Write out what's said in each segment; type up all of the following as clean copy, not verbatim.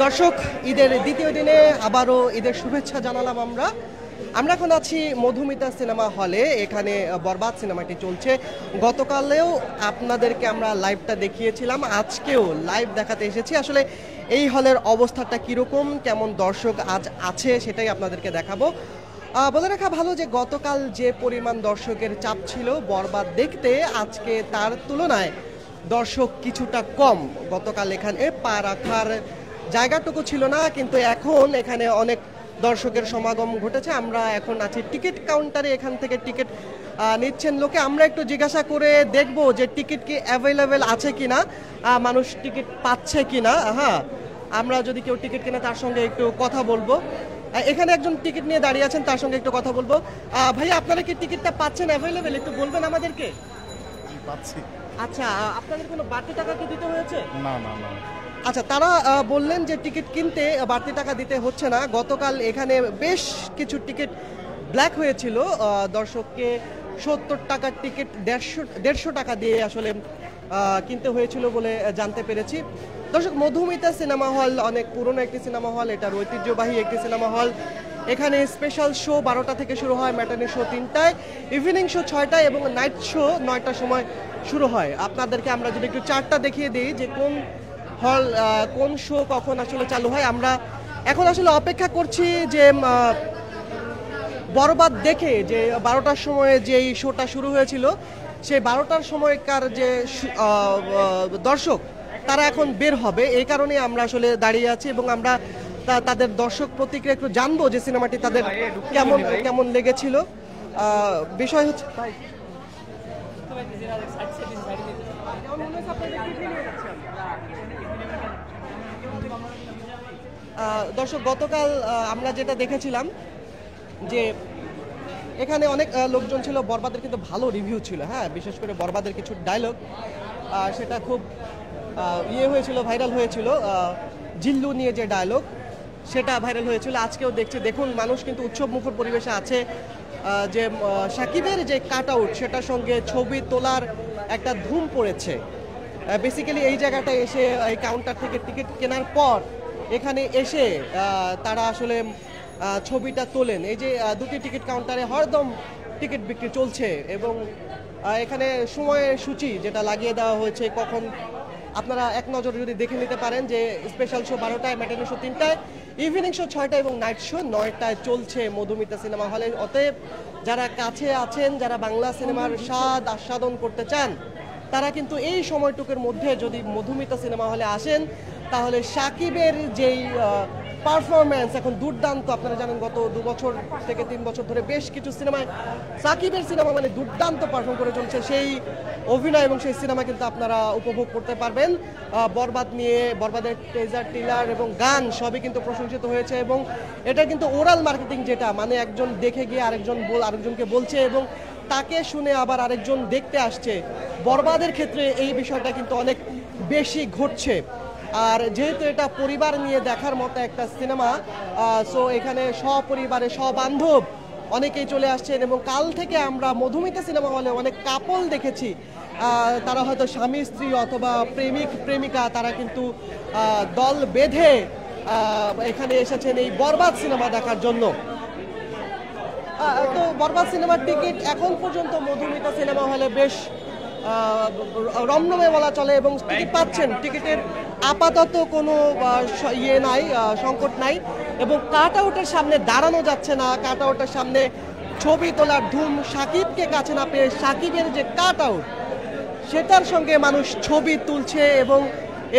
দর্শক, ঈদের দ্বিতীয় দিনে আবারও ঈদের শুভেচ্ছা জানালাম আমরা এখন আছি মধুমিতা সিনেমা হলে। এখানে বরবাদ সিনেমাটি চলছে। গতকালেও আপনাদেরকে আমরা লাইভটা দেখিয়েছিলাম, আজকেও লাইভ দেখাতে এসেছি। আসলে এই হলের অবস্থাটা কীরকম, কেমন দর্শক আজ আছে সেটাই আপনাদেরকে দেখাবো। বলে রাখা ভালো যে গতকাল যে পরিমাণ দর্শকের চাপ ছিল বরবাদ দেখতে, আজকে তার তুলনায় দর্শক কিছুটা কম। গতকাল এখানে পা রাখার জায়গাটুকু ছিল না, কিন্তু এখন এখানে অনেক দর্শকের সমাগম ঘটেছে। আমরা এখন আছি টিকিট কাউন্টারে, এখান থেকে টিকিট নিচ্ছেন লোকে। আমরা একটু জিজ্ঞাসা করে দেখব যে টিকিট কি অ্যাভেলেবেল আছে কিনা, মানুষ টিকিট পাচ্ছে কিনা। হ্যাঁ, আমরা যদি কেউ টিকিট কিনে তার সঙ্গে একটু কথা বলবো। এখানে একজন টিকিট নিয়ে দাঁড়িয়ে আছেন, তার সঙ্গে একটু কথা বলবো। ভাইয়া, আপনারা কি টিকিটটা পাচ্ছেন অ্যাভেলেবেল, একটু বলবেন আমাদেরকে? পাচ্ছি। আচ্ছা, আপনাদের কোনো বাড়তি টাকা কি দিতে হয়েছে? না না না। আচ্ছা, তারা বললেন যে টিকিট কিনতে বাড়তি টাকা দিতে হচ্ছে না। গতকাল এখানে বেশ কিছু টিকিট ব্ল্যাক হয়েছিল, দর্শককে 70 টাকার টিকিট 150 টাকা দিয়ে আসলে কিনতে হয়েছিল বলে জানতে পেরেছি। দর্শক, মধুমিতা সিনেমা হল অনেক পুরনো একটি সিনেমা হল, এটার ঐতিহ্যবাহী একটি সিনেমা হল। এখানে স্পেশাল শো 12টা থেকে শুরু হয়, ম্যাটানি শো 3টায়, ইভিনিং শো 6টায় এবং নাইট শো 9টার সময় শুরু হয়। আপনাদেরকে আমরা যদি একটু চার্টটা দেখিয়ে দিই যে কোন হল কোন শো কখন আসলে চালু হয়। আমরা এখন আসলে অপেক্ষা করছি যে বরবাদ দেখে যে 12টার সময়ে যেই শোটা শুরু হয়েছিল, সেই 12টার সময়কার যে দর্শক তারা এখন বের হবে। এই কারণে আমরা আসলে দাঁড়িয়ে আছি এবং আমরা তাদের দর্শক প্রতিক্রিয়া একটু জানবো যে সিনেমাটি তাদের কেমন কেমন লেগেছিল। বিষয় হচ্ছে দর্শক, গতকাল আমরা যেটা দেখেছিলাম যে এখানে অনেক লোকজন ছিল। বরবাদের কিন্তু ভালো রিভিউ ছিল, হ্যাঁ, বিশেষ করে বরবাদের কিছু ডায়লগ সেটা খুব হয়েছিল, ভাইরাল হয়েছিল। জিল্লু নিয়ে যে ডায়লগ সেটা ভাইরাল হয়েছিল। আজকেও দেখছি, দেখুন মানুষ কিন্তু উৎসব মুখর পরিবেশে আছে। যে সাকিবের যে কাট আউট সেটার সঙ্গে ছবি তোলার একটা ধুম পড়েছে। বেসিক্যালি এই জায়গাটা এসে এই কাউন্টার থেকে টিকিট কেনার পর এখানে এসে তারা আসলে ছবিটা তোলেন। এই যে দুটি টিকিট কাউন্টারে হরদম টিকিট বিক্রি চলছে এবং এখানে সময়ের সূচি যেটা লাগিয়ে দেওয়া হয়েছে, কখন আপনারা এক নজর যদি দেখে নিতে পারেন যে স্পেশাল শো 12টায়, ম্যাটানি শো 3টায়, ইভিনিং শো 6টায় এবং নাইট শো 9টায় চলছে মধুমিতা সিনেমা হলে। অতএব যারা কাছে আছেন, যারা বাংলা সিনেমার স্বাদ আস্বাদন করতে চান, তারা কিন্তু এই সময়টুকুর মধ্যে যদি মধুমিতা সিনেমা হলে আসেন, তাহলে সাকিবের যেই পারফরমেন্স এখন দুর্দান্ত। আপনারা জানেন গত 2 বছর থেকে 3 বছর ধরে বেশ কিছু সিনেমায় সাকিবের সিনেমা মানে দুর্দান্ত পারফর্ম করে চলছে। সেই অভিনয় এবং সেই সিনেমা কিন্তু আপনারা উপভোগ করতে পারবেন। বরবাদ নিয়ে বরবাদের টেজার, টিলার এবং গান সবই কিন্তু প্রশংসিত হয়েছে এবং এটা কিন্তু ওরাল মার্কেটিং, যেটা মানে একজন দেখে গিয়ে আরেকজনকে বলছে এবং তাকে শুনে আবার আরেকজন দেখতে আসছে। বরবাদের ক্ষেত্রে এই বিষয়টা কিন্তু অনেক বেশি ঘটছে। আর যেহেতু এটা পরিবার নিয়ে দেখার মতো একটা সিনেমা, সো এখানে সপরিবারে সবান্ধব অনেকেই চলে আসছেন এবং কাল থেকে আমরা মধুমিতা সিনেমা হলে অনেক কাপল দেখেছি। তারা হয়তো স্বামী স্ত্রী অথবা প্রেমিক প্রেমিকা, তারা কিন্তু দল বেঁধে এখানে এসেছেন এই বরবাদ সিনেমা দেখার জন্য। তো বরবাদ সিনেমার টিকিট এখন পর্যন্ত মধুমিতা সিনেমা হলে বেশ রমরমে বলা চলে এবং টিকিট পাচ্ছেন। টিকিটের আপাতত কোনো নাই, সংকট নাই এবং কাট আউটের সামনে দাঁড়ানো যাচ্ছে না। কাট আউটের সামনে ছবি তোলার ধুম। সাকিবকে কাছে না পেয়ে সাকিবের যে কাট আউট সেটার সঙ্গে মানুষ ছবি তুলছে এবং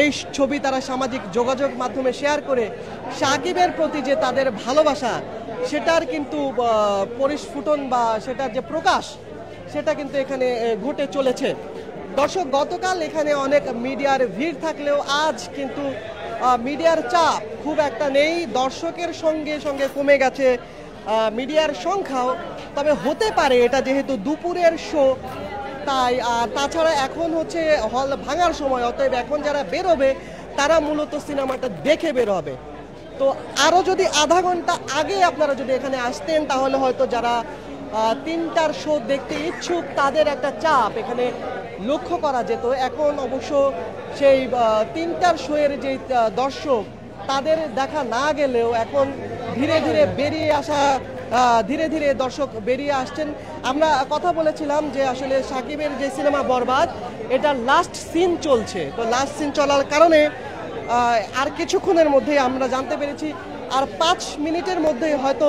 এই ছবি তারা সামাজিক যোগাযোগ মাধ্যমে শেয়ার করে সাকিবের প্রতি যে তাদের ভালোবাসা সেটার কিন্তু পরিস্ফুটন বা সেটার যে প্রকাশ সেটা কিন্তু এখানে ঘটে চলেছে। দর্শক, গতকাল এখানে অনেক মিডিয়ার ভিড় থাকলেও আজ কিন্তু মিডিয়ার চাপ খুব একটা নেই। দর্শকের সঙ্গে সঙ্গে কমে গেছে মিডিয়ার সংখ্যাও। তবে হতে পারে এটা যেহেতু দুপুরের শো তাই। আর তাছাড়া এখন হচ্ছে হল ভাঙার সময়, অতএব এখন যারা বেরোবে তারা মূলত সিনেমাটা দেখে বেরোবে। তো আরও যদি আধা ঘন্টা আগে আপনারা যদি এখানে আসতেন তাহলে হয়তো যারা 3টার শো দেখতে ইচ্ছুক তাদের একটা চাপ এখানে লক্ষ্য করা যেত। এখন অবশ্য সেই 3টার শো এর যে দর্শক তাদের দেখা না গেলেও এখন ধীরে ধীরে বেরিয়ে আসা ধীরে ধীরে দর্শক বেরিয়ে আসছেন। আমরা কথা বলেছিলাম যে আসলে সাকিবের যে সিনেমা বরবাদ এটা লাস্ট সিন চলছে, তো লাস্ট সিন চলার কারণে আর কিছুক্ষণের মধ্যেই আমরা জানতে পেরেছি আর 5 মিনিটের মধ্যেই হয়তো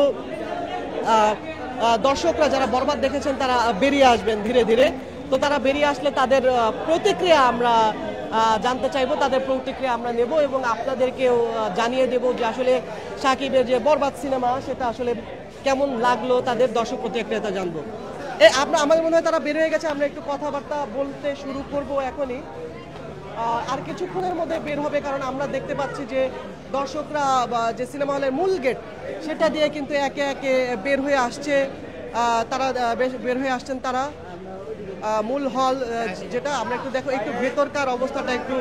দর্শকরা যারা বরবাদ দেখেছেন তারা বেরিয়ে আসবেন ধীরে ধীরে। তো তারা বেরিয়ে আসলে তাদের প্রতিক্রিয়া আমরা জানতে চাইবো, তাদের প্রতিক্রিয়া আমরা নেব এবং আপনাদেরকেও জানিয়ে দেব যে আসলে সাকিবের যে বরবাদ সিনেমা সেটা আসলে কেমন লাগলো, তাদের দর্শক প্রতিক্রিয়াটা জানবো। আমাদের মনে হয় তারা বের হয়ে গেছে, আমরা একটু কথাবার্তা বলতে শুরু করব এখনই। আর কিছুক্ষণের মধ্যে বের হবে, কারণ আমরা দেখতে পাচ্ছি যে দর্শকরা যে সিনেমা হলের মূল গেট সেটা দিয়ে কিন্তু একে একে বের হয়ে আসছে, তারা বের হয়ে আসছেন তারা মূল হল যেটা। আমরা একটু দেখো, একটু ভেতরকার অবস্থাটা একটু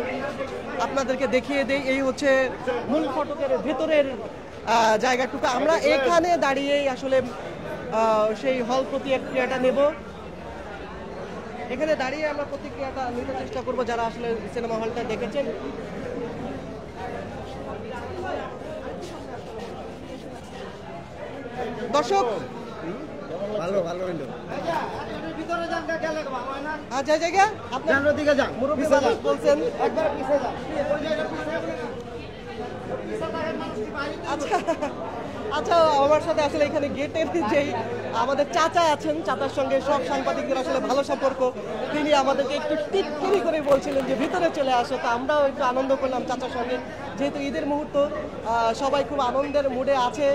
আপনাদেরকে দেখিয়ে দেই। এই হচ্ছে মূল ফটকের ভেতরের জায়গাটুকু। আমরা এখানে দাঁড়িয়েই আসলে সেই হল প্রতিক্রিয়াটা নেব। এখানে দাঁড়িয়ে আমরা প্রতিক্রিয়াটা নিতে চেষ্টা করব যারা আসলে সিনেমা হলটা দেখেছেন। দর্শক ভালো ভালো হইলো। আচ্ছা জায়গা আপনার দিকে যান, মুরব্বী মানুষ বলছেন একবার পিছে যান। আচ্ছা আচ্ছা, আমার সাথে আসলে এখানে গেটের যেই আমাদের চাচা আছেন, চাচার সঙ্গে সব সাংবাদিকদের আসলে ভালো সম্পর্ক। তিনি আমাদেরকে একটু টিটকিরি করে বলছিলেন যে ভিতরে চলে আসো, তো আমরাও একটু আনন্দ করলাম চাচার সঙ্গে। যেহেতু ঈদের মুহূর্ত, সবাই খুব আনন্দের মুডে আছে।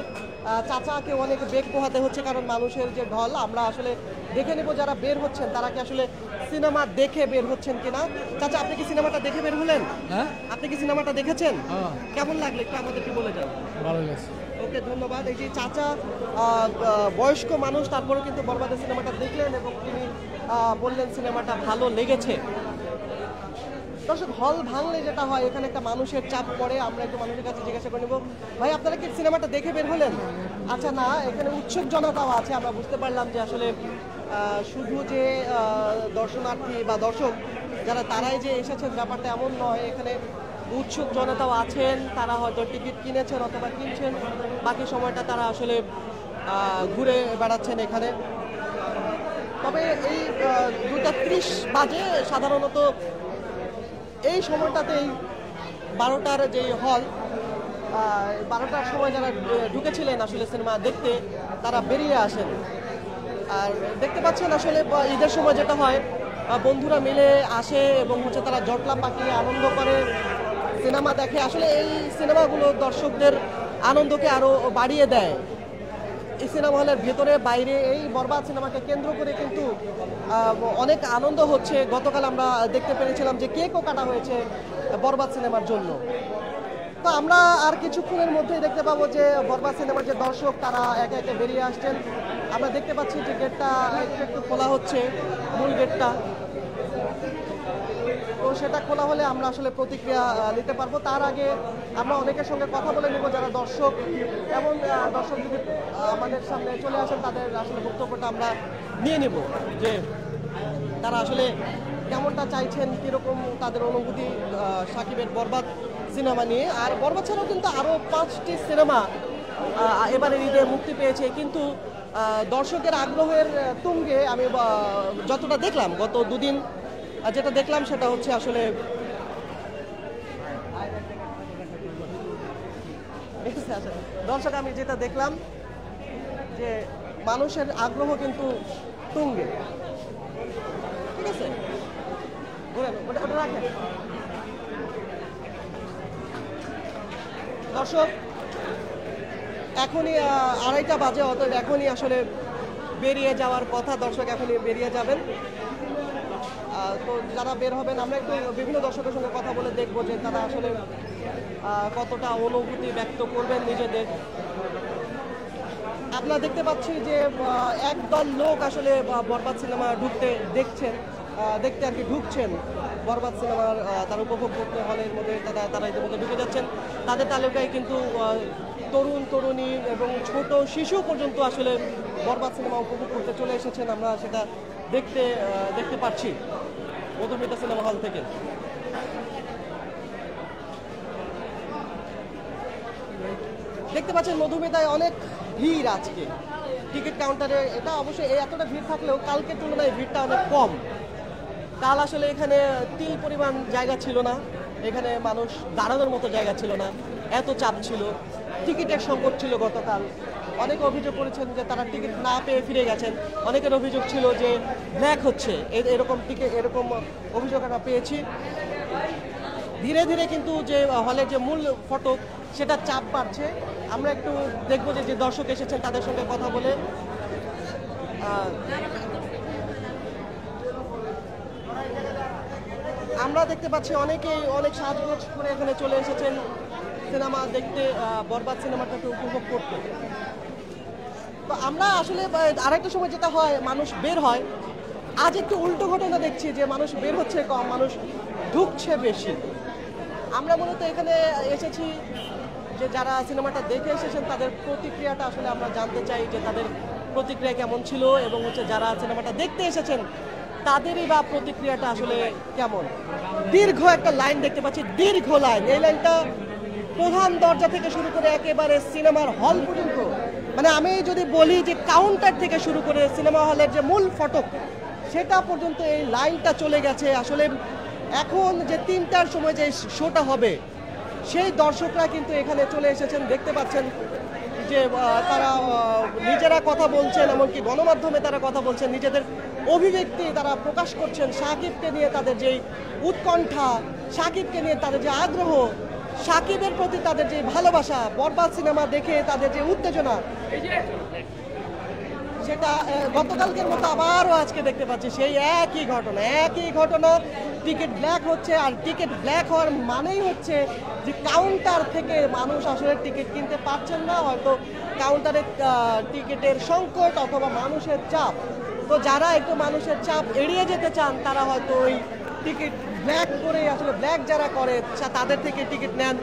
চাচাকে অনেক বেগ পোহাতে হচ্ছে, কারণ মানুষের যে ঢল। আমরা আসলে দেখে নেব যারা বের হচ্ছেন তারা কি আসলে সিনেমা দেখে বের হচ্ছেন কিনা। চাচা, আপনি কি সিনেমাটা দেখে বের হলেন? হ্যাঁ, আপনি কি সিনেমাটা দেখেছেন? কেমন লাগলো একটু আমাদেরকে বলে যান। ভালো লাগছে। ওকে, ধন্যবাদ। এই যে চাচা বয়স্ক মানুষ, তারপরেও কিন্তু বরবাদের সিনেমাটা দেখলেন এবং তিনি বললেন সিনেমাটা ভালো লেগেছে। দর্শক, হল ভাঙলে যেটা হয় এখানে একটা মানুষের চাপ পড়ে। আমরা একটু মানুষের কাছে জিজ্ঞাসা করে নেব, ভাই আপনারা কি সিনেমাটা দেখে বের হলেন? আচ্ছা, না, এখানে উৎসুক জনতাও আছে। আমরা বুঝতে পারলাম যে আসলে শুধু যে দর্শনার্থী বা দর্শক যারা তারাই যে এসেছেন ব্যাপারটা এমন নয়। এখানে উৎসুক জনতাও আছেন, তারা হয়তো টিকিট কিনেছেন অথবা কিনছেন, বাকি সময়টা তারা আসলে ঘুরে বেড়াচ্ছেন এখানে। তবে এই 2:30 বাজে সাধারণত এই সময়টাতেই 12টার যে হল, 12টার সময় যারা ঢুকেছিলেন আসলে সিনেমা দেখতে তারা বেরিয়ে আসেন। আর দেখতে পাচ্ছেন আসলে ঈদের সময় যেটা হয়, বন্ধুরা মিলে আসে এবং হচ্ছে তারা জটলা পাকিয়ে আনন্দ করে, সিনেমা দেখে। আসলে এই সিনেমাগুলো দর্শকদের আনন্দকে আরও বাড়িয়ে দেয়। এই সিনেমা হলের ভেতরে বাইরে এই বরবাদ সিনেমাকে কেন্দ্র করে কিন্তু অনেক আনন্দ হচ্ছে। গতকাল আমরা দেখতে পেরেছিলাম যে কেকও কাটা হয়েছে বরবাদ সিনেমার জন্য। তো আমরা আর কিছুক্ষণের মধ্যেই দেখতে পাবো যে বরবাদ সিনেমার যে দর্শক তারা একে একে বেরিয়ে আসছেন। আমরা দেখতে পাচ্ছি যে গেটটা একটু খোলা হচ্ছে, মূল গেটটা। তো সেটা খোলা হলে আমরা আসলে প্রতিক্রিয়া নিতে পারবো। তার আগে আমরা অনেকের সঙ্গে কথা বলে নেব যারা দর্শক, এমন দর্শক যদি আমাদের সামনে চলে আসেন তাদের আসলে বক্তব্যটা আমরা নিয়ে নেব যে তারা আসলে কেমনটা চাইছেন, কীরকম তাদের অনুভূতি সাকিবের বরবাদ সিনেমা নিয়ে। আর বরবাদ ছাড়াও কিন্তু আরও 5টি সিনেমা এবারে ঈদে মুক্তি পেয়েছে, কিন্তু দর্শকের আগ্রহের তুঙ্গে আমি যতটা দেখলাম গত দুদিন, যেটা দেখলাম সেটা হচ্ছে আসলে দর্শক, আমি যেটা দেখলাম যে মানুষের আগ্রহ কিন্তু তুঙ্গে। ঠিক আছে, ওটা রাখেন। দর্শক, এখনই 2:30 বাজে, অতএব এখনই আসলে বেরিয়ে যাওয়ার কথা। দর্শক এখনই বেরিয়ে যাবেন। তো যারা বের হবেন আমরা একটু বিভিন্ন দর্শকের সঙ্গে কথা বলে দেখবো যে তারা আসলে কতটা অনুভূতি ব্যক্ত করবেন নিজেদের। আপনারা দেখতে পাচ্ছি যে একদল লোক আসলে বরবাদ সিনেমা দেখতে আর কি ঢুকছেন বরবাদ সিনেমার, তারা উপভোগ করতে হলের মধ্যে তারা ইতিমধ্যে ঢুকে যাচ্ছেন। তাদের তালিকায় কিন্তু তরুণ তরুণী এবং ছোট শিশু পর্যন্ত আসলে বরবাদ সিনেমা উপভোগ করতে চলে এসেছেন। আমরা সেটা দেখতে পাচ্ছি মধুমিতা সিনেমা হল থেকে। দেখতে পাচ্ছেন মধুমিতায় অনেক ভিড় আজকে টিকিট কাউন্টারে। এটা অবশ্যই এতটা ভিড় থাকলেও কালকের তুলনায় ভিড়টা অনেক কম। কাল আসলে এখানে তিল পরিমাণ জায়গা ছিল না, এখানে মানুষ দাঁড়ানোর মতো জায়গা ছিল না, এত চাপ ছিল, টিকিটের সংকট ছিল গতকাল। অনেকে অভিযোগ করেছেন যে তারা টিকিট না পেয়ে ফিরে গেছেন। অনেকের অভিযোগ ছিল যে ব্ল্যাক হচ্ছে, এরকম টিকিট, এরকম অভিযোগ আমরা পেয়েছি। ধীরে ধীরে কিন্তু যে হলের যে মূল ফটক সেটা চাপ বাড়ছে। আমরা একটু দেখবো যে দর্শক এসেছেন তাদের সঙ্গে কথা বলে। আমরা দেখতে পাচ্ছি অনেকেই অনেক সাজগোজ করে এখানে চলে এসেছেন সিনেমা দেখতে, বরবাদ সিনেমাটাকে উপভোগ করতে। তো আমরা আসলে আরেকটা সময় যেটা হয় মানুষ বের হয়, আজ একটু উল্টো ঘটনা দেখছি যে মানুষ বের হচ্ছে কম, মানুষ ঢুকছে বেশি। আমরা মূলত এখানে এসেছি যে যারা সিনেমাটা দেখে এসেছেন তাদের প্রতিক্রিয়াটা আসলে আমরা জানতে চাই, যে তাদের প্রতিক্রিয়া কেমন ছিল এবং যারা সিনেমাটা দেখতে এসেছেন তাদেরই বা প্রতিক্রিয়াটা আসলে কেমন। দীর্ঘ একটা লাইন দেখতে পাচ্ছি, দীর্ঘ লাইন। এই লাইনটা প্রধান দরজা থেকে শুরু করে একেবারে সিনেমার হল পর্যন্ত, মানে আমি যদি বলি যে কাউন্টার থেকে শুরু করে সিনেমা হলের যে মূল ফটক সেটা পর্যন্ত এই লাইনটা চলে গেছে। আসলে এখন যে 3টার সময় যে শোটা হবে সেই দর্শকরা কিন্তু এখানে চলে এসেছেন। দেখতে পাচ্ছেন যে তারা নিজেরা কথা বলছেন, এমনকি গণমাধ্যমে তারা কথা বলছেন, নিজেদের অভিব্যক্তি তারা প্রকাশ করছেন। শাকিবকে নিয়ে তাদের যে উৎকণ্ঠা, শাকিবকে নিয়ে তাদের যে আগ্রহ, শাকিবের প্রতি তাদের যে ভালোবাসা, বরবাদ সিনেমা দেখে তাদের যে উত্তেজনা, সেটা গতকালকের মতো আবারও আজকে দেখতে পাচ্ছি সেই একই ঘটনা। টিকিট ব্ল্যাক হচ্ছে, আর টিকিট ব্ল্যাক হওয়ার মানেই হচ্ছে যে কাউন্টার থেকে মানুষ আসলে টিকিট কিনতে পারছেন না, হয়তো কাউন্টারে টিকিটের সংকট অথবা মানুষের চাপ। তো যারা একটু মানুষের চাপ এড়িয়ে যেতে চান তারা হয়তো ওই টিকিট ব্ল্যাক করে, আসলে ব্ল্যাক যারা করে তাদের থেকে টিকিট নেন,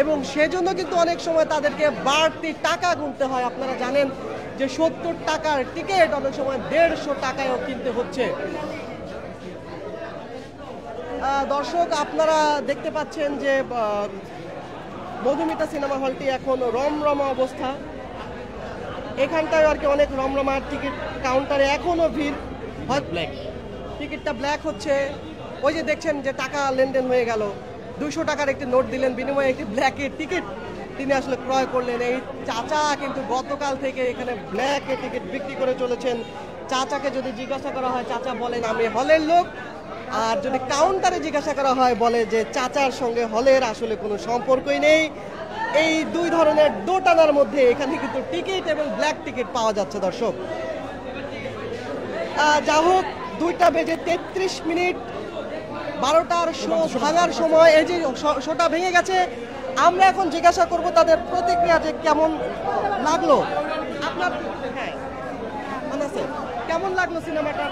এবং সেজন্য কিন্তু অনেক সময় তাদেরকে বাড়তি টাকা গুনতে হয়। আপনারা জানেন যে 70 টাকার টিকিট অনেক সময় 150 টাকায়ও কিনতে হচ্ছে। দর্শক আপনারা দেখতে পাচ্ছেন যে মধুমিতা সিনেমা হলটি এখন রমরমা অবস্থা। এখানটায় আর কি অনেক রমরমা, টিকিট কাউন্টারে এখনো ভিড়। ব্ল্যাক টিকিটটা ব্ল্যাক হচ্ছে। ওই যে দেখছেন যে টাকা লেনদেন হয়ে গেল, 200 টাকার একটি নোট দিলেন, বিনিময়ে একটি ব্ল্যাকের টিকিট তিনি আসলে ক্রয় করলেন। এই চাচা কিন্তু গতকাল থেকে এখানে ব্ল্যাকে টিকিট বিক্রি করে চলেছেন। চাচাকে যদি জিজ্ঞাসা করা হয় চাচা বলেন আমি হলের লোক, আর যদি কাউন্টারে জিজ্ঞাসা করা হয় বলে যে চাচার সঙ্গে হলের আসলে কোনো সম্পর্কই নেই। এই দুই ধরনের দোটানার মধ্যে এখানে কিন্তু টিকিট এবং ব্ল্যাক টিকিট পাওয়া যাচ্ছে। দর্শক যা হোক, 2টা বেজে 33 মিনিট, 12টার শো ভাঙার সময় এই যে শোটা ভেঙে গেছে। আমরা এখন জিজ্ঞাসা করব তাদের প্রতিক্রিয়া যে কেমন লাগলো। আপনার কেমন লাগলো সিনেমাটা?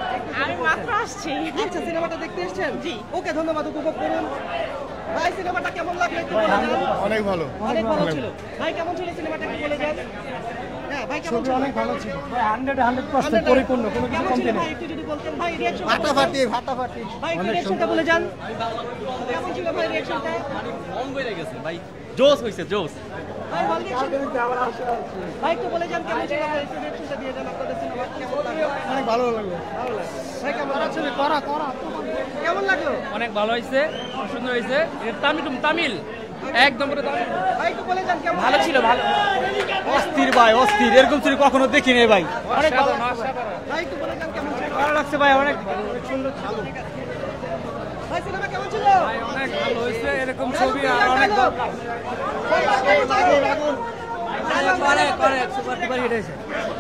আমি মাত্র আসছি। আচ্ছা, সিনেমাটা দেখতে এসেছেন? জি। ওকে, ধন্যবাদ, উপভোগ করুন। ভাই সিনেমাটা কেমন লাগলো একটু বলে যান। অনেক ভালো, অনেক ভালো ছিল। ভাই কেমন ছিল সিনেমাটা একটু বলে যান। হ্যাঁ ভাই কেমন ছিল? অনেক ভালো ছিল, 100% পরিপূর্ণ, কোনো কিছু কমতি নেই। ভাই একটু যদি বলতেন ভাই রিঅ্যাকশন ফাটাফাটি ভাই রিঅ্যাকশনটা বলে যান। কেমন ছিল ভাই রিঅ্যাকশনটা? মন বইরে গেছে ভাই, জোস হইছে জোস। ভাই ভাই একটু বলে যান কেমন ছিল, ভাই একটু রিঅ্যাকশনটা দিয়ে যান। আপনাদের সিনেমা কেমন লাগলো? অনেক ভালো লাগলো। ভাই কেমন লাগলো? কেমন লাগলো? অনেক ভালো হইছে, সুন্দর হইছে। তামিল একদম পুরো তামিল। ভাই একটু বলে যান কেমন ভালো ছিল, ভালো। অস্থির ভাই, অস্থির, এরকম ছিল কখনো দেখিনি ভাই। অনেক ভালো। ভাই একটু বলে যান কেমন ছিল? ভালো লাগছে ভাই, অনেক সুন্দর ছিল। ভাই সিনেমা কেমন ছিল? অনেক ভালো হইছে, এরকম ছবি আর অনেক দরকার।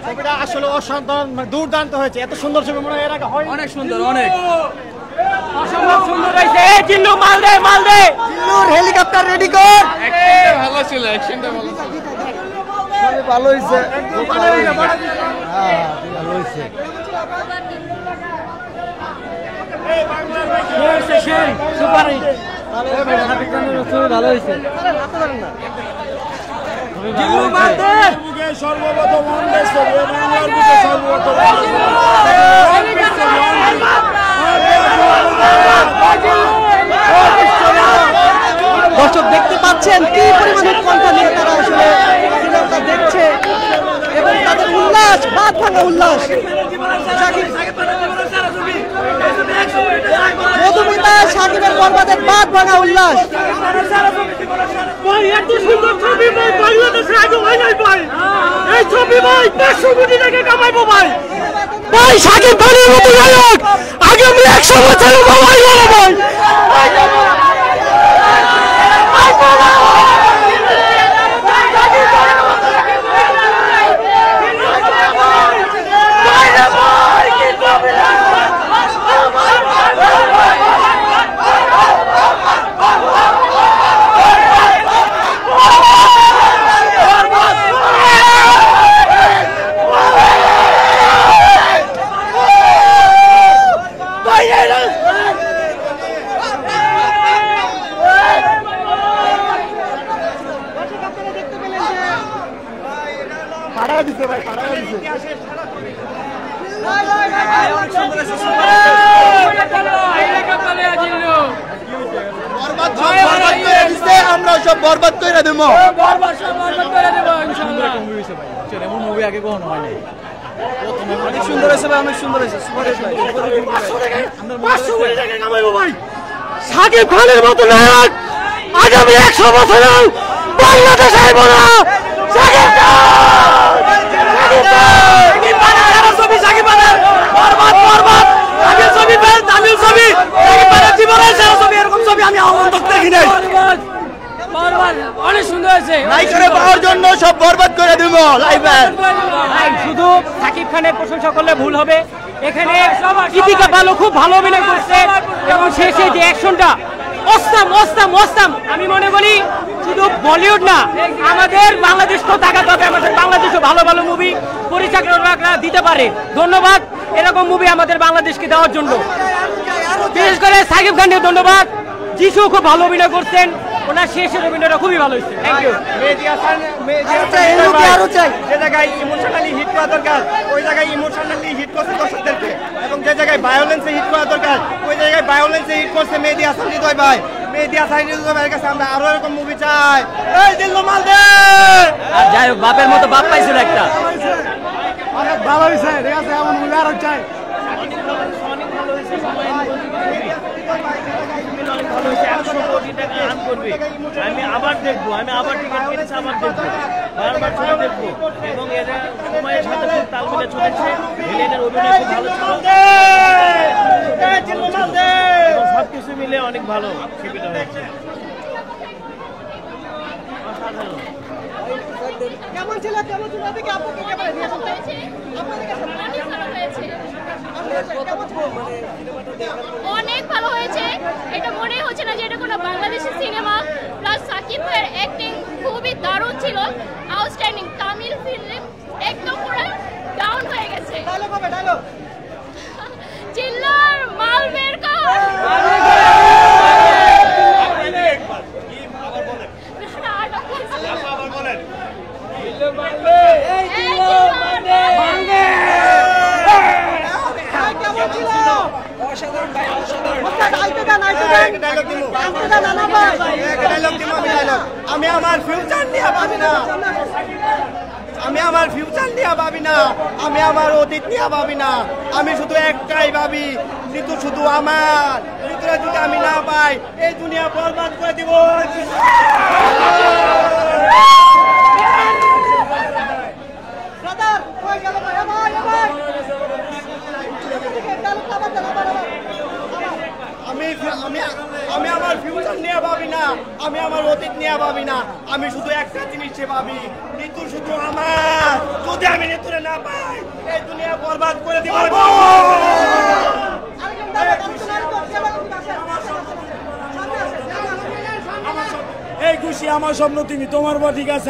ছবিটা আসলে অসাধারণ, দুর্দান্ত হয়েছে। এত সুন্দর ছবি মনে হয় এর আগে হয়। অনেক সুন্দর, অনেক অসম্ভব সুন্দর হইছে। জিল্লু মাল দে, মাল দে। জিল্লুর হেলিকপ্টার রেডি কর। অ্যাকশনটা ভালো ছিল, অ্যাকশনটা ভালো ছিল। সবই ভালো হয়েছে, খুব ভালো হয়েছে। হ্যাঁ, ভালো হয়েছে। Super hit. ভালো হয়েছে। জিল্লু মাল দে। সর্বপ্রথম বাংলার বুকে সর্বপ্রথম দর্শক দেখতে পাচ্ছেন কি পরিমাণ উৎকণ্ঠা নিয়ে তারা আসলে সিনেমাটা দেখছে এবং তাদের উল্লাস, বাদ ভাঙা উল্লাস। মধুমিতা সাকিবের বরবাদের বাদ ভাঙা উল্লাস। ভাই সাকিব খানের মতো নায়ক আগামী 100 বছর ভাই আমরা সব বরবাদ করে দেবো। অনেক সুন্দর হয়েছে ভাই, অনেক সুন্দর হয়েছে। সাকিব খানের মতো নায়ক আগামী 100 বছর বাংলাদেশ আইব না। সাকিব অনেক সুন্দর হয়েছে। লাইভে পাওয়ার জন্য সব বরবাদ করে দেব। লাইভে শুধু সাকিব খানের প্রশংসা করলে ভুল হবে। এখানে দীপিকা পালো খুব ভালো অভিনয় করছে এবং শেষে যে অ্যাকশনটা অস্তাম অস্তাম অস্তাম। আমি মনে করি শুধু বলিউড না, আমাদের বাংলাদেশকেও তাকাতে হবে। আমাদের বাংলাদেশও ভালো ভালো মুভি পরিচালকরা দিতে পারে। ধন্যবাদ এরকম মুভি আমাদের বাংলাদেশকে দেওয়ার জন্য। বিশেষ করে সাকিব খানকে ধন্যবাদ। যিশু খুব ভালো অভিনয় করছেন, ওনার শেষের অভিনয়টা খুবই ভালো হয়েছে। Thank you. যে জায়গায় ইমোশনালি হিট করা দরকার ওই জায়গায় ইমোশনালি হিট করছে দর্শকদেরকে, এবং যে জায়গায় ভায়োলেন্সে হিট করা দরকার ওই জায়গায় ভায়োলেন্সে হিট করছে মেহেদী হাসান হৃদয় ভাই। মেহেদী হাসান হৃদয় ভাইয়ের কাছে আমরা আরো এরকম মুভি চাই। এই দিল্লু মাল দে। আর যাই হোক, বাপের মতো বাপ পাইছিল একটা। অনেক ভালো হয়েছে, ঠিক আছে, এমন মুভি আরো চাই। আমি আবার দেখবো, আমি আবার টিকিট কিনেছি, আবার দেখবো, বারবার ছবি দেখবো এবং এরা সময়ের সাথে খুব তাল মিলে চলেছে। ভিলেনের অভিনয় খুব ভালো ছিল, সবকিছু মিলে অনেক ভালো ছবিটা হয়েছে। কেমন ছিল কেমন ছিল দেখি আপনাকে ক্যামেরা দিয়ে আসুন। আপনাদের কাছে অনেক ভালো হয়েছে, কেমন ছিল মানে সিনেমাটা দেখার পর? অনেক ভালো হয়েছে। এটা মনে হচ্ছে না যে এটা কোনো বাংলাদেশি সিনেমা। প্লাস সাকিব ভাইয়ের অ্যাক্টিং খুবই দারুণ ছিল, আউটস্ট্যান্ডিং। তামিল ফিল্ম একদম পুরো ডাউন হয়ে গেছে। ডায়লগ হবে, ডায়লগ। চিল্লার মাল বের কর। আমি আমার ফিউচার নিয়ে ভাবি না, আমি আমার ফিউচার নিয়ে ভাবি না, আমি আমার অতীত নিয়ে ভাবি না। আমি শুধু একটাই ভাবি, ঋতু শুধু আমার। ঋতুরা যদি আমি না পাই এই দুনিয়া বরবাদ করে দিব। আমি আমার ফিউচার নিয়ে ভাবি না, আমি আমার অতীত নিয়ে ভাবি না। আমি শুধু একটা জিনিসে ভাবি, ঋতু শুধু আমার। যদি আমি ঋতুরে না পাই এই দুনিয়া বরবাদ করে দিব। এই খুশি আমার স্বপ্ন তুমি, তোমার পর ঠিক আছে।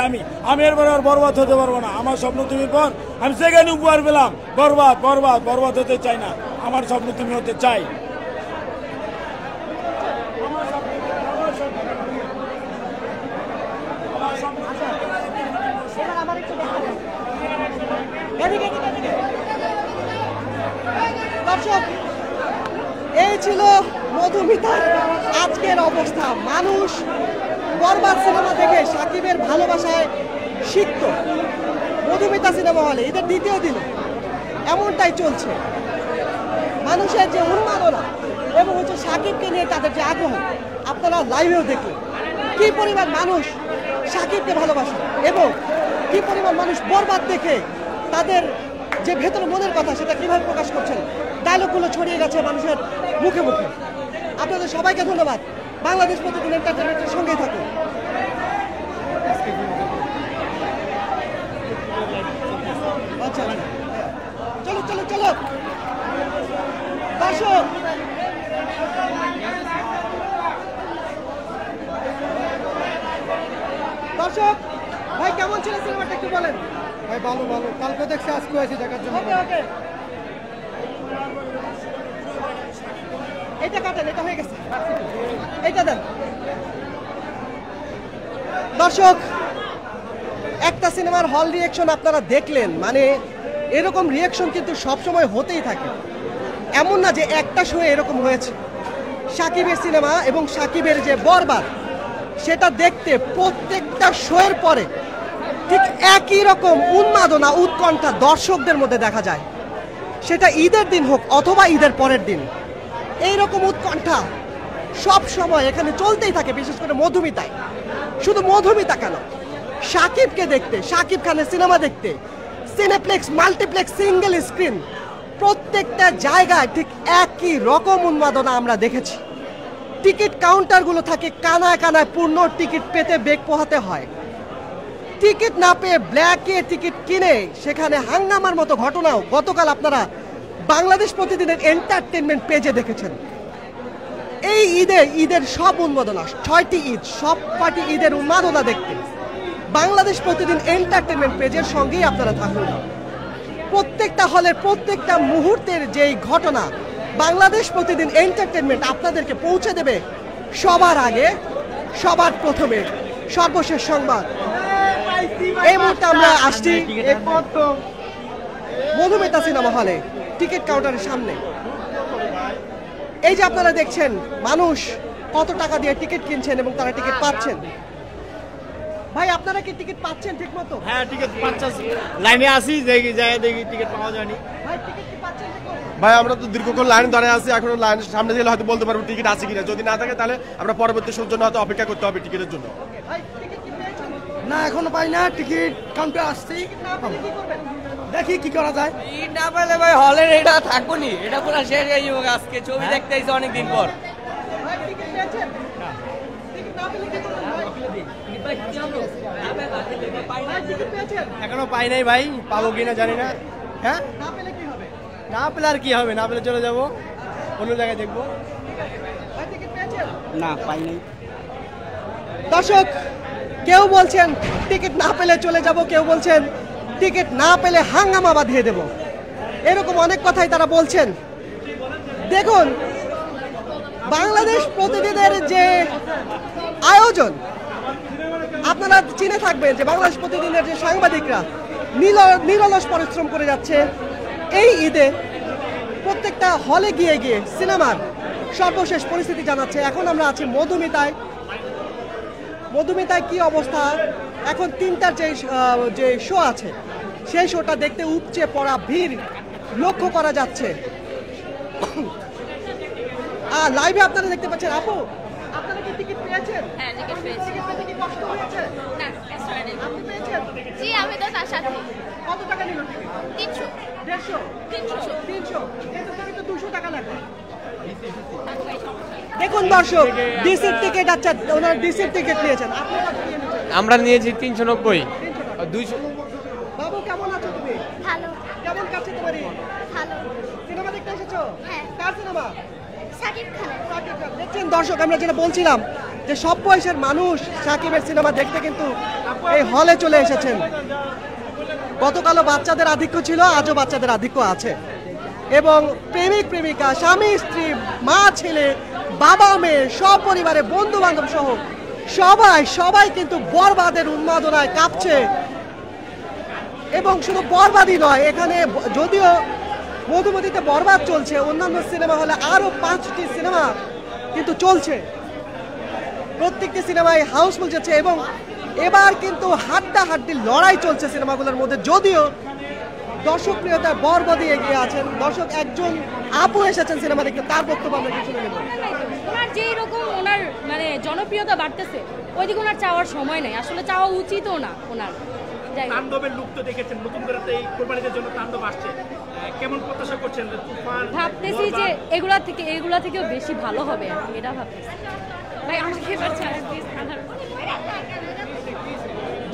আমি এরপরে আর বরবাদ হতে পারবো না। আমার স্বপ্ন তুমি পর, আমি সেখানে উপহার পেলাম। বরবাদ বরবাদ বরবাদ হতে চাই না, আমার স্বপ্ন তুমি হতে চাই। দর্শক, এই ছিল মধুমিতার আজকের অবস্থা। মানুষ বরবাদ সিনেমা দেখে সাকিবের ভালোবাসায় সিক্ত মধুমিতা সিনেমা হলে ঈদের দ্বিতীয় দিন এমনটাই চলছে। মানুষের যে উন্মাদনা এবং হচ্ছে সাকিবকে নিয়ে তাদের যে আগ্রহ আপনারা লাইভেও দেখলেন কি পরিমাণ মানুষ সাকিবকে ভালোবাসে এবং কি পরিমাণ মানুষ বরবাদ দেখে তাদের যে ভেতর মনের কথা সেটা কিভাবে প্রকাশ করছেন, ডায়লগগুলো ছড়িয়ে গেছে মানুষের মুখে মুখে। আপনাদের সবাইকে ধন্যবাদ। বাংলাদেশ প্রতিদিন এন্টারটেইনমেন্টের সঙ্গেই থাকুন। আচ্ছা চলো চলো চলো দর্শক, দর্শক ভাই কেমন ছিল সিনেমাটা একটু বলেন। ভাই ভালো ভালো, কালকে দেখছি আজকে আছি দেখার জন্য। ওকে ওকে, এটা কাটেন, এটা হয়ে গেছে, এটা দেন। দর্শক একটা সিনেমার হল রিয়েকশন আপনারা দেখলেন, মানে এরকম রিয়েকশন কিন্তু সবসময় হতেই থাকে, এমন না যে একটা শো এরকম হয়েছে। সাকিবের সিনেমা এবং সাকিবের যে বরবাদ সেটা দেখতে প্রত্যেকটা শোয়ের পরে ঠিক একই রকম উন্মাদনা উৎকণ্ঠা দর্শকদের মধ্যে দেখা যায়, সেটা ঈদের দিন হোক অথবা ঈদের পরের দিন। এইরকম উৎকণ্ঠা সব সময় এখানে চলতেই থাকে, বিশেষ করে মধুমিতায়। শুধু মধুমিতা কেন, সাকিবকে দেখতে, সাকিব খানের সিনেমা দেখতে সিনেপ্লেক্স মাল্টিপ্লেক্স সিঙ্গেল স্ক্রিন প্রত্যেকটা জায়গায় ঠিক একই রকম উন্মাদনা আমরা দেখেছি। টিকিট কাউন্টারগুলো থাকে কানায় কানায় পূর্ণ, টিকিট পেতে বেগ পোহাতে হয়। টিকিট না পেয়ে ব্ল্যাকে টিকিট কিনে সেখানে হাঙ্গামার মতো ঘটনাও গতকাল আপনারা বাংলাদেশ প্রতিদিনের এন্টারটেইনমেন্ট পেজে দেখেছেন। এই ঈদের সব উন্মাদনা, 6টি ঈদ, সব কয়টি ঈদের উন্মাদনা দেখতে বাংলাদেশ প্রতিদিন এন্টারটেইনমেন্ট পেজের সঙ্গেই আপনারা থাকুন। প্রত্যেকটা হলের প্রত্যেকটা মুহূর্তের যেই ঘটনা বাংলাদেশ প্রতিদিন এন্টারটেইনমেন্ট আপনাদেরকে পৌঁছে দেবে সবার আগে, সবার প্রথমে, সর্বশেষ সংবাদ। এই মুহূর্তে আমরা আসছি মধুমিতা সিনেমা হলে টিকিট কাউন্টারের সামনে। এই যে আপনারা দেখছেন মানুষ কত টাকা দিয়ে টিকিট কিনছেন এবং তারা টিকিট পাচ্ছেন। ভাই আপনারা কি টিকিট পাচ্ছেন ঠিক মতো? হ্যাঁ টিকিট পাচ্ছি, লাইনে আসি, দেখি টিকিট পাওয়া যায়নি। ভাই টিকিট কি পাচ্ছেন ঠিক মতো? ভাই আমরা তো দীর্ঘক্ষণ লাইন দাঁড়িয়ে আছি, এখন লাইনের সামনে গেলে হয়তো বলতে পারবো টিকিট আছে কিনা। যদি না থাকে তাহলে আমরা পরবর্তী শোর জন্য হয়তো অপেক্ষা করতে হবে টিকিটের জন্য। ভাই টিকিট কি পেয়েছেন? না এখনো পাই না, টিকিট কাউন্টার আসছি, না পেলে কি করবেন? দেখি কি করা যায়। না পেলে ভাই হলের এটা থাকবো নি, এটা পুরো শেষ হয়ে যাবো। আজকে ছবি দেখতে এসে অনেকদিন পর। ভাই টিকিট পেয়েছেন? টিকিট না পেলে কি করবেন ভাই? ভাই টিকিট পেয়েছেন? এখনো পাই নাই ভাই, পাবো কিনা জানি না। হ্যাঁ না পেলে কি হবে? না পেলে আর কি হবে, না পেলে চলে যাবো অন্য জায়গায় দেখবো। ভাই টিকিট পেয়েছেন? না পাই নাই। দর্শক কেউ বলছেন টিকিট না পেলে চলে যাব, কেউ বলছেন টিকিট না পেলে হাঙ্গামা বাঁধিয়ে দেব, এরকম অনেক কথাই তারা বলছেন। দেখুন বাংলাদেশ প্রতিদিনের যে আয়োজন আপনারা চিনে থাকবেন যে বাংলাদেশ প্রতিদিনের যে সাংবাদিকরা নিরলস পরিশ্রম করে যাচ্ছে এই ঈদে প্রত্যেকটা হলে গিয়ে গিয়ে সিনেমার সর্বশেষ পরিস্থিতি জানাচ্ছে। এখন আমরা আছি মধুমিতায়। মধুমিতায় কি অবস্থা, এখন 3টার যে শো আছে সেই শোটা দেখতে উপচে পড়া ভিড় লক্ষ্য করা যাচ্ছে। আর লাইভে আপনারা দেখতে পাচ্ছেন। আপু আপনারা কি টিকিট পেয়েছেন? হ্যাঁ টিকিট পেয়েছি। টিকিট পেতে কি কষ্ট হয়েছে? না কষ্ট হয়নি। আপনি পেয়েছেন? জি আমি তো তার সাথে। কত টাকা নিল টিকিট? 300 150 300 300 এদের থেকে তো 200 টাকা লাগবে। দেখুন দর্শক ডিসির টিকিট, আচ্ছা ওনার ডিসির টিকিট নিয়েছেন, আপনারা কত নিয়ে নিয়েছেন? আমরা নিয়েছি 390 300 200। বাবু কেমন আছো তুমি? ভালো কেমন কাটছে তোমার ঈদ? ভালো। সিনেমা দেখতে এসেছো? হ্যাঁ। কার সিনেমা? সাকিব খানের। সাকিব খান। দেখছেন দর্শক আমরা যেটা বলছিলাম যে সব বয়সের মানুষ সাকিবের সিনেমা দেখতে কিন্তু এই হলে চলে এসেছেন। গতকালও বাচ্চাদের আধিক্য ছিল, আজও বাচ্চাদের আধিক্য আছে এবং প্রেমিক প্রেমিকা, স্বামী স্ত্রী, মা ছেলে, বাবা মেয়ে, সব পরিবারে বন্ধু বান্ধব সহ সবাই কিন্তু বরবাদের উন্মাদনায় কাঁপছে। এবং শুধু বরবাদই নয়, এখানে যদিও মধুমতিতে বরবাদ চলছে, অন্যান্য সিনেমা হলে আরো 5টি সিনেমা কিন্তু চলছে। প্রত্যেকটি সিনেমায় হাউসফুল যাচ্ছে এবং এবার কিন্তু হাড্ডাহাড্ডি লড়াই চলছে সিনেমাগুলোর মধ্যে। যদিও দর্শক প্রিয়তার বরবাদী এগিয়ে আছেন, দর্শক একজন আপু এসেছেন সিনেমা দেখতে, তার বক্তব্য আমরা কিছু নেব। ওনার যেই রকম ওনার মানে জনপ্রিয়তা বাড়তেছে ওইদিকে ওনার চাওয়ার সময় নেই, আসলে চাওয়া উচিতও না ওনার। তাণ্ডবের লুক তো দেখেছেন, নতুন করে তো এই কোরবানিদের জন্য তাণ্ডব আসছে, কেমন প্রত্যাশা করছেন? তুফান ভাবতেছি যে এগুলা থেকেও বেশি ভালো হবে আর কি, এটা ভাবতেছি। ভাই আমাকে এবার ছাড়েন প্লিজ।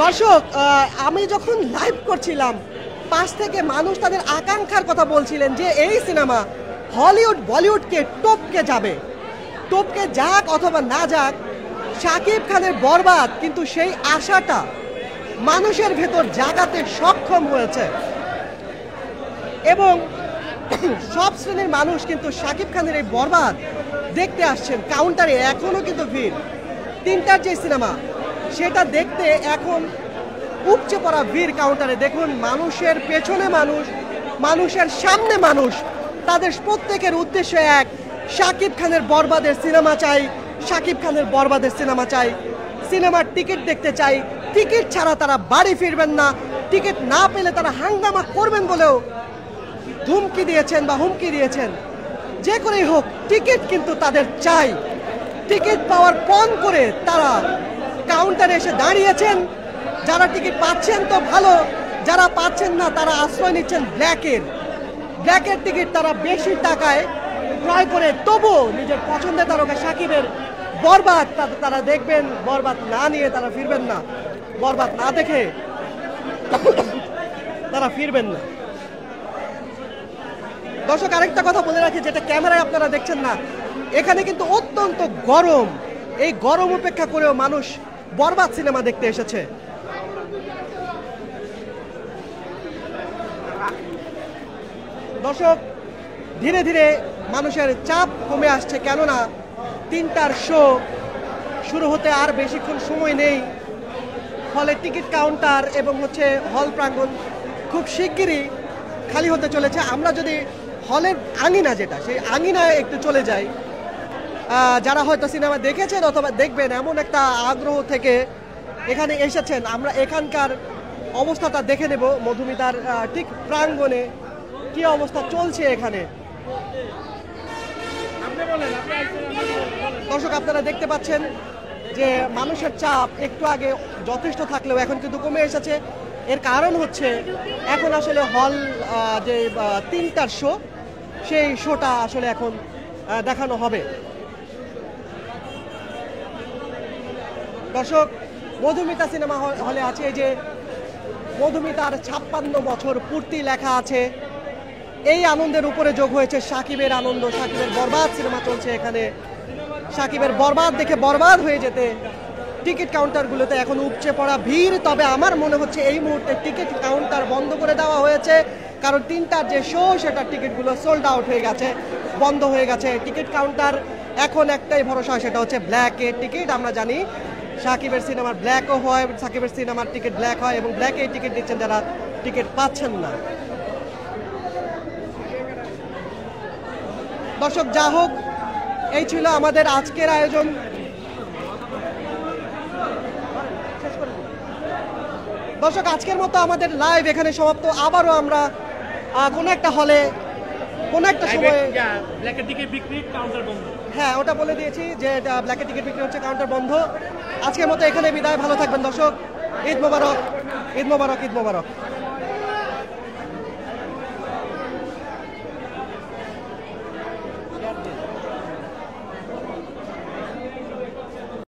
দর্শক আমি যখন লাইভ করছিলাম পাশ থেকে মানুষ তাদের আকাঙ্ক্ষার কথা বলছিলেন যে এই সিনেমা হলিউড বলিউডকে টপকে যাবে, টপকে যাক অথবা না যাক, শাকিব খানের বরবাদ কিন্তু সেই আশাটা মানুষের ভেতর জাগাতে সক্ষম হয়েছে এবং সব শ্রেণীর মানুষ কিন্তু শাকিব খানের এই বরবাদ দেখতে আসছেন। কাউন্টারে এখনো কিন্তু ভিড়। 3টার যে সিনেমা সেটা দেখতে এখন উপচে পড়া ভিড় কাউন্টারে। দেখুন মানুষের পেছনে মানুষ, মানুষের সামনে মানুষ, তাদের প্রত্যেকের উদ্দেশ্য এক, শাকিব খানের বরবাদের সিনেমা চাই, শাকিব খানের বরবাদের সিনেমা চাই, সিনেমার টিকিট দেখতে চাই। টিকিট ছাড়া তারা বাড়ি ফিরবেন না, টিকিট না পেলে তারা হাঙ্গামা করবেন বলেও ধুমকি দিয়েছেন বা হুমকি দিয়েছেন। যে করেই হোক টিকিট কিন্তু তাদের চাই। টিকিট পাওয়ার পণ করে তারা কাউন্টারে এসে দাঁড়িয়েছেন। যারা টিকিট পাচ্ছেন তো ভালো, যারা পাচ্ছেন না তারা আশ্রয় নিচ্ছেন ব্ল্যাকের টিকিট তারা বেশি টাকায় ক্রয় করে তবুও নিজের পছন্দের তারকা শাকিবের বরবাদ তারা দেখবেন। বরবাদ না নিয়ে তারা ফিরবেন না, বরবাদ না দেখে তারা ফিরবেন না। দর্শক আরেকটা কথা বলে রাখি, যেটা ক্যামেরায় আপনারা দেখছেন না, এখানে কিন্তু অত্যন্ত গরম। এই গরম উপেক্ষা করেও মানুষ বরবাদ সিনেমা দেখতে এসেছে। দর্শক ধীরে ধীরে মানুষের চাপ কমে আসছে, কেননা 3টার শো শুরু হতে আর বেশিক্ষণ সময় নেই। ফলে টিকিট কাউন্টার এবং হল প্রাঙ্গণ খুব শিগগিরই খালি হতে চলেছে। আমরা যদি হলের আঙিনা, যেটা সেই আঙিনায় একটু চলে যাই, যারা হয়তো সিনেমা দেখেছেন অথবা দেখবেন এমন একটা আগ্রহ থেকে এখানে এসেছেন, আমরা এখানকার অবস্থাটা দেখে নেব। মধুমিতার ঠিক প্রাঙ্গণে কি অবস্থা চলছে এখানে। দর্শক আপনারা দেখতে পাচ্ছেন যে মানুষের চাপ একটু আগে যথেষ্ট থাকলেও এখন কিন্তু কমে এসেছে। এর কারণ হচ্ছে এখন আসলে হল যে 3টার শো, সেই শোটা আসলে এখন দেখানো হবে। দর্শক মধুমিতা সিনেমা হলে আছে, এই যে মধুমিতার 56 বছর পূর্তি লেখা আছে। এই আনন্দের উপরে যোগ হয়েছে শাকিবের আনন্দ। শাকিবের বরবাদ সিনেমা চলছে এখানে। শাকিবের বরবাদ দেখে বরবাদ হয়ে যেতে টিকিট কাউন্টারগুলোতে এখন উপচে পড়া ভিড়। তবে আমার মনে হচ্ছে এই মুহূর্তে টিকিট কাউন্টার বন্ধ করে দেওয়া হয়েছে, কারণ 3টার যে শো সেটার টিকিটগুলো সোল্ড আউট হয়ে গেছে, বন্ধ হয়ে গেছে। টিকিট কাউন্টার এখন একটাই ভরসা, সেটা হচ্ছে ব্ল্যাকের টিকিট। আমরা জানি শাকিবের সিনেমার ব্ল্যাকও হয়, শাকিবের সিনেমার টিকিট ব্ল্যাক হয় এবং ব্ল্যাকে টিকিট দিচ্ছেন যারা টিকিট পাচ্ছেন না। দর্শক যা হোক, এই ছিল আমাদের আজকের আয়োজন। দর্শক আজকের মতো আমাদের লাইভ এখানে সমাপ্ত। আবারও আমরা কোনো একটা হলে কোনো একটা সময় ব্ল্যাকের টিকিট বিক্রি কাউন্টার বন্ধ। হ্যাঁ, ওটা বলে দিয়েছি যে ব্ল্যাকের টিকিট বিক্রি হচ্ছে, কাউন্টার বন্ধ। আজকের মতো এখানে বিদায়, ভালো থাকবেন দর্শক। ঈদ মোবারক, ঈদ মোবারক, ঈদ মোবারক।